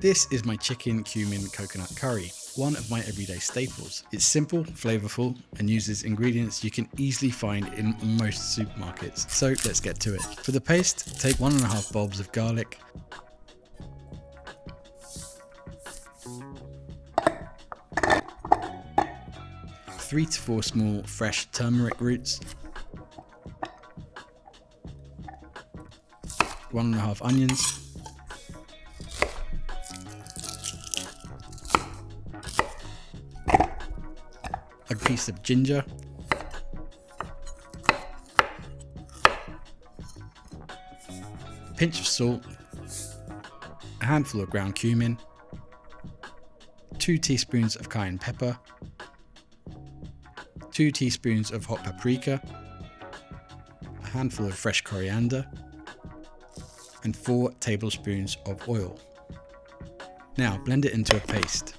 This is my chicken cumin coconut curry, one of my everyday staples. It's simple, flavorful, and uses ingredients you can easily find in most supermarkets. So let's get to it. For the paste, take 1.5 bulbs of garlic, three to 4 small fresh turmeric roots, 1.5 onions, a piece of ginger, a pinch of salt, a handful of ground cumin, 2 teaspoons of cayenne pepper, 2 teaspoons of hot paprika, a handful of fresh coriander, and 4 tablespoons of oil. Now blend it into a paste.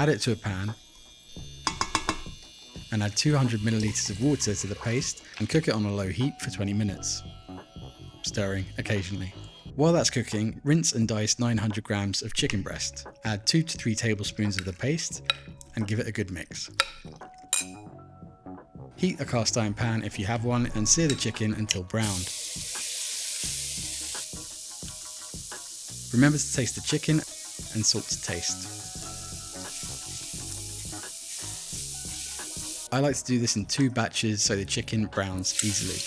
Add it to a pan and add 200 milliliters of water to the paste and cook it on a low heat for 20 minutes, stirring occasionally. While that's cooking, rinse and dice 900 grams of chicken breast. Add 2 to 3 tablespoons of the paste and give it a good mix. Heat a cast iron pan if you have one and sear the chicken until browned. Remember to taste the chicken and salt to taste. I like to do this in 2 batches so the chicken browns easily.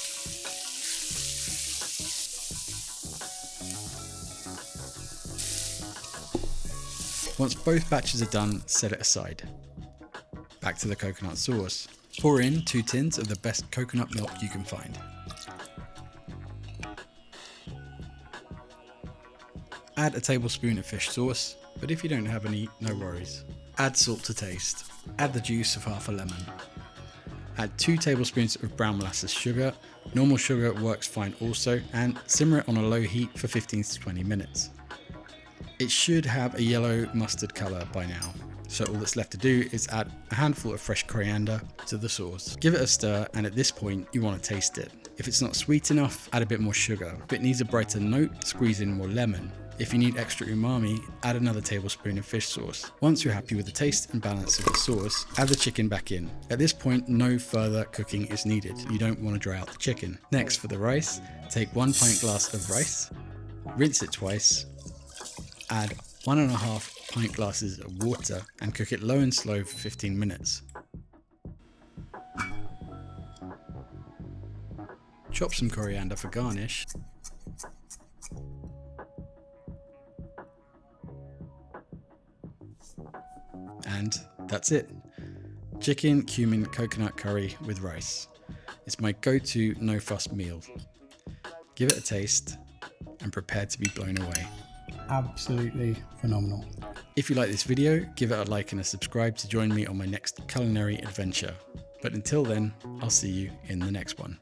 Once both batches are done, set it aside. Back to the coconut sauce. Pour in 2 tins of the best coconut milk you can find. Add a tablespoon of fish sauce, but if you don't have any, no worries. Add salt to taste. Add the juice of half a lemon. Add 2 tablespoons of brown molasses sugar. Normal sugar works fine also, and simmer it on a low heat for 15 to 20 minutes. It should have a yellow mustard colour by now, so all that's left to do is add a handful of fresh coriander to the sauce. Give it a stir, and at this point you want to taste it. If it's not sweet enough, add a bit more sugar. If it needs a brighter note, squeeze in more lemon. If you need extra umami, add another tablespoon of fish sauce. Once you're happy with the taste and balance of the sauce, add the chicken back in. At this point, no further cooking is needed. You don't want to dry out the chicken. Next, for the rice, take 1 pint glass of rice, rinse it twice, add 1.5 pint glasses of water and cook it low and slow for 15 minutes. Chop some coriander for garnish. And that's it. Chicken cumin coconut curry with rice. It's my go-to no-fuss meal. Give it a taste and prepare to be blown away. Absolutely phenomenal. If you like this video, give it a like and a subscribe to join me on my next culinary adventure. But until then, I'll see you in the next one.